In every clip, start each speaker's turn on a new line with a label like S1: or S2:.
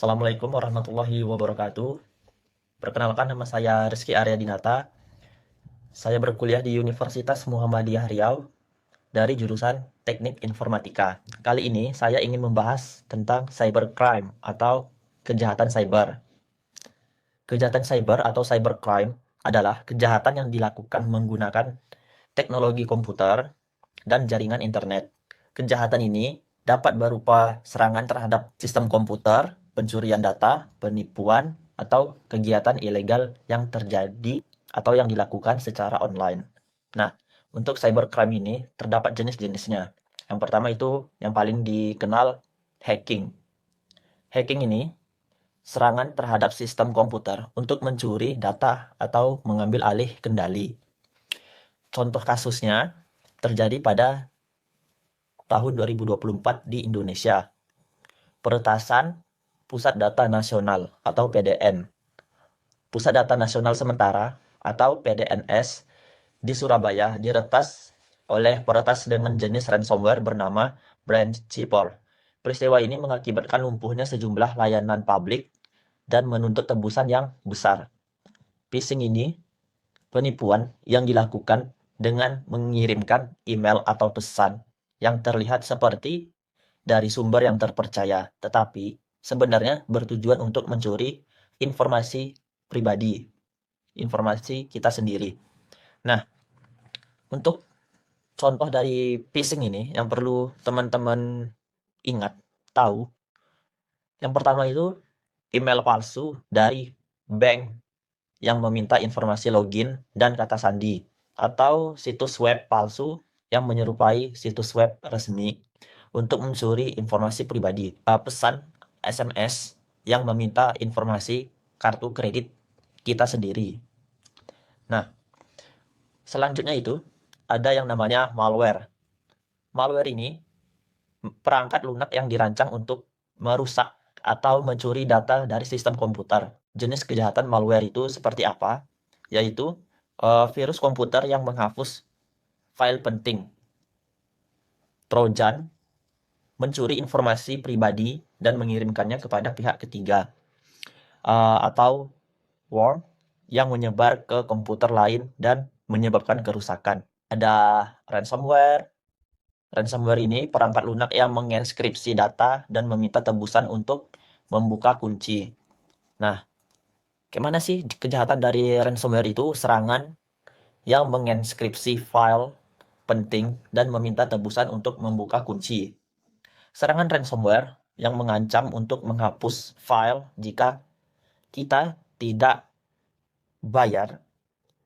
S1: Assalamualaikum warahmatullahi wabarakatuh. Perkenalkan, nama saya Rizky Aryadinata. Saya berkuliah di Universitas Muhammadiyah Riau dari jurusan Teknik Informatika. Kali ini saya ingin membahas tentang cybercrime atau kejahatan cyber. Kejahatan cyber atau cybercrime adalah kejahatan yang dilakukan menggunakan teknologi komputer dan jaringan internet. Kejahatan ini dapat berupa serangan terhadap sistem komputer, pencurian data, penipuan, atau kegiatan ilegal yang terjadi atau yang dilakukan secara online. Nah, untuk cybercrime ini terdapat jenis-jenisnya. Yang pertama itu yang paling dikenal, hacking. Hacking ini serangan terhadap sistem komputer untuk mencuri data atau mengambil alih kendali. Contoh kasusnya terjadi pada tahun 2024 di Indonesia. Peretasan Pusat Data Nasional atau PDN. Pusat Data Nasional Sementara atau PDNS di Surabaya diretas oleh peretas dengan jenis ransomware bernama Branchipor. Peristiwa ini mengakibatkan lumpuhnya sejumlah layanan publik dan menuntut tebusan yang besar. Phishing ini penipuan yang dilakukan dengan mengirimkan email atau pesan yang terlihat seperti dari sumber yang terpercaya, tetapi sebenarnya bertujuan untuk mencuri informasi pribadi, informasi kita sendiri. Nah, untuk contoh dari phishing ini yang perlu teman-teman ingat, tahu, yang pertama itu email palsu dari bank yang meminta informasi login dan kata sandi, atau situs web palsu yang menyerupai situs web resmi untuk mencuri informasi pribadi. Pesan SMS yang meminta informasi kartu kredit kita sendiri. Nah, selanjutnya itu ada yang namanya malware. Malware ini perangkat lunak yang dirancang untuk merusak atau mencuri data dari sistem komputer. Jenis kejahatan malware itu seperti apa? Yaitu virus komputer yang menghapus file penting, trojan, mencuri informasi pribadi dan mengirimkannya kepada pihak ketiga, atau worm yang menyebar ke komputer lain dan menyebabkan kerusakan. Ada ransomware. Ransomware ini perangkat lunak yang menginskripsi data dan meminta tebusan untuk membuka kunci. Nah, gimana sih kejahatan dari ransomware itu? Serangan yang menginskripsi file penting dan meminta tebusan untuk membuka kunci. Serangan ransomware yang mengancam untuk menghapus file jika kita tidak bayar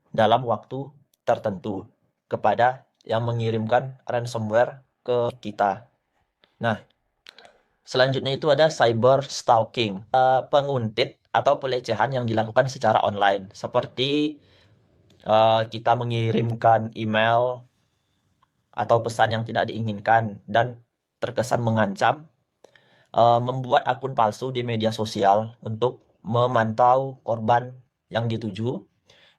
S1: dalam waktu tertentu kepada yang mengirimkan ransomware ke kita. Nah, selanjutnya itu ada cyber stalking, penguntit atau pelecehan yang dilakukan secara online, seperti kita mengirimkan email atau pesan yang tidak diinginkan dan terkesan mengancam, membuat akun palsu di media sosial untuk memantau korban yang dituju,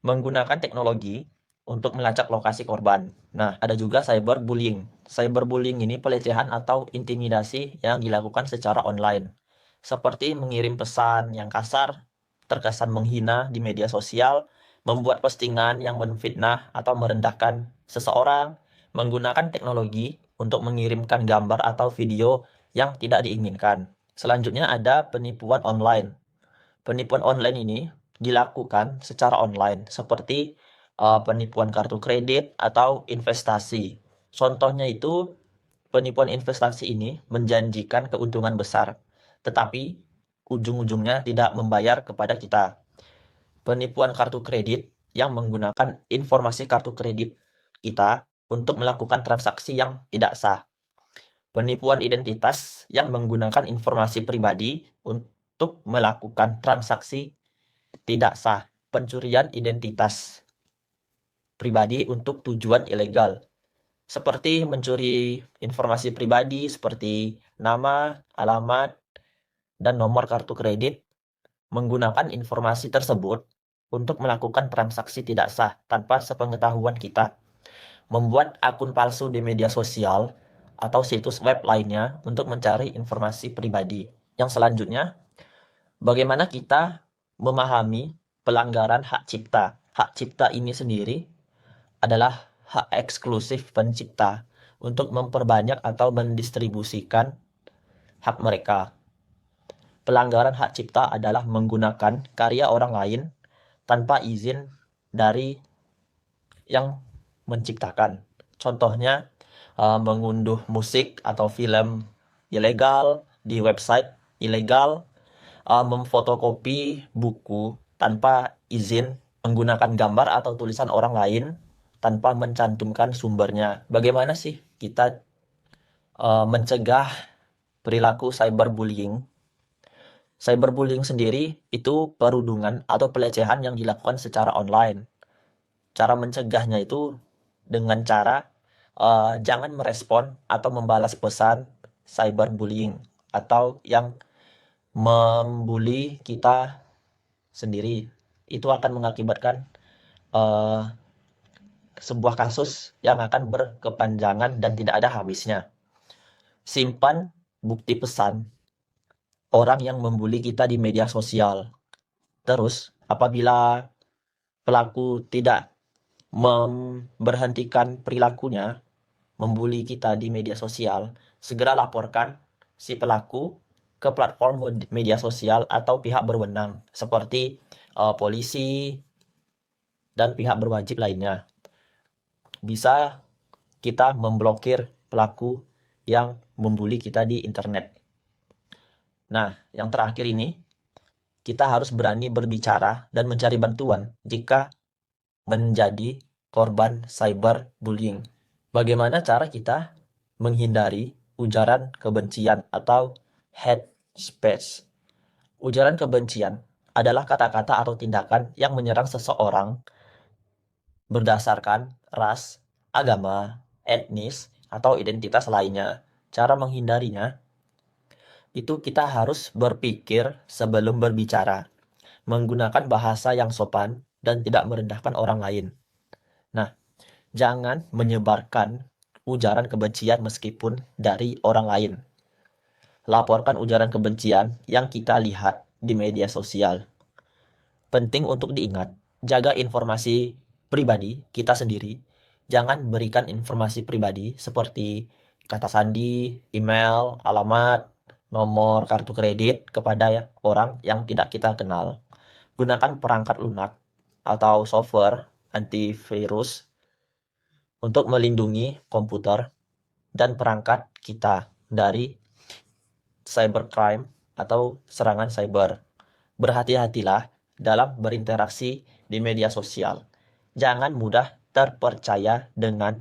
S1: menggunakan teknologi untuk melacak lokasi korban. Nah, ada juga cyberbullying. Cyberbullying ini pelecehan atau intimidasi yang dilakukan secara online, seperti mengirim pesan yang kasar, terkesan menghina di media sosial, membuat postingan yang menfitnah atau merendahkan seseorang, menggunakan teknologi untuk mengirimkan gambar atau video yang tidak diinginkan. Selanjutnya ada penipuan online. Penipuan online ini dilakukan secara online, seperti penipuan kartu kredit atau investasi. Contohnya itu, penipuan investasi ini menjanjikan keuntungan besar, tetapi ujung-ujungnya tidak membayar kepada kita. Penipuan kartu kredit yang menggunakan informasi kartu kredit kita untuk melakukan transaksi yang tidak sah. Penipuan identitas yang menggunakan informasi pribadi untuk melakukan transaksi tidak sah. Pencurian identitas pribadi untuk tujuan ilegal, seperti mencuri informasi pribadi seperti nama, alamat, dan nomor kartu kredit, menggunakan informasi tersebut untuk melakukan transaksi tidak sah tanpa sepengetahuan kita, membuat akun palsu di media sosial atau situs web lainnya untuk mencari informasi pribadi. Yang selanjutnya, Bagaimana kita memahami pelanggaran hak cipta? Hak cipta ini sendiri adalah hak eksklusif pencipta untuk memperbanyak atau mendistribusikan hak mereka. Pelanggaran hak cipta adalah menggunakan karya orang lain tanpa izin dari yang menciptakan. Contohnya, mengunduh musik atau film ilegal di website ilegal, memfotokopi buku tanpa izin, menggunakan gambar atau tulisan orang lain tanpa mencantumkan sumbernya. Bagaimana sih kita mencegah perilaku cyberbullying? Cyberbullying sendiri itu perundungan atau pelecehan yang dilakukan secara online. Cara mencegahnya itu dengan cara jangan merespon atau membalas pesan cyberbullying atau yang membuli kita sendiri. Itu akan mengakibatkan eh, sebuah kasus yang akan berkepanjangan dan tidak ada habisnya. Simpan bukti pesan orang yang membuli kita di media sosial. Terus, apabila pelaku tidak memberhentikan perilakunya, membuli kita di media sosial, segera laporkan si pelaku ke platform media sosial atau pihak berwenang, seperti polisi dan pihak berwajib lainnya. Bisa kita memblokir pelaku yang membuli kita di internet. Nah, yang terakhir ini, kita harus berani berbicara dan mencari bantuan jika menjadi korban cyberbullying. Bagaimana cara kita menghindari ujaran kebencian atau hate speech? Ujaran kebencian adalah kata-kata atau tindakan yang menyerang seseorang berdasarkan ras, agama, etnis, atau identitas lainnya. Cara menghindarinya itu kita harus berpikir sebelum berbicara, menggunakan bahasa yang sopan dan tidak merendahkan orang lain. Nah, jangan menyebarkan ujaran kebencian meskipun dari orang lain. Laporkan ujaran kebencian yang kita lihat di media sosial. Penting untuk diingat, jaga informasi pribadi kita sendiri. Jangan berikan informasi pribadi seperti kata sandi, email, alamat, nomor kartu kredit kepada orang yang tidak kita kenal. Gunakan perangkat lunak atau software antivirus untuk melindungi komputer dan perangkat kita dari cybercrime atau serangan cyber. Berhati-hatilah dalam berinteraksi di media sosial. Jangan mudah terpercaya dengan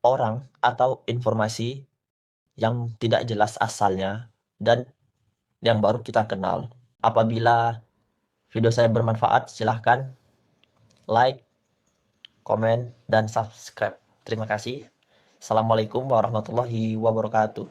S1: orang atau informasi yang tidak jelas asalnya dan yang baru kita kenal. Apabila video saya bermanfaat, silahkan like, komen, dan subscribe. Terima kasih. Assalamualaikum warahmatullahi wabarakatuh.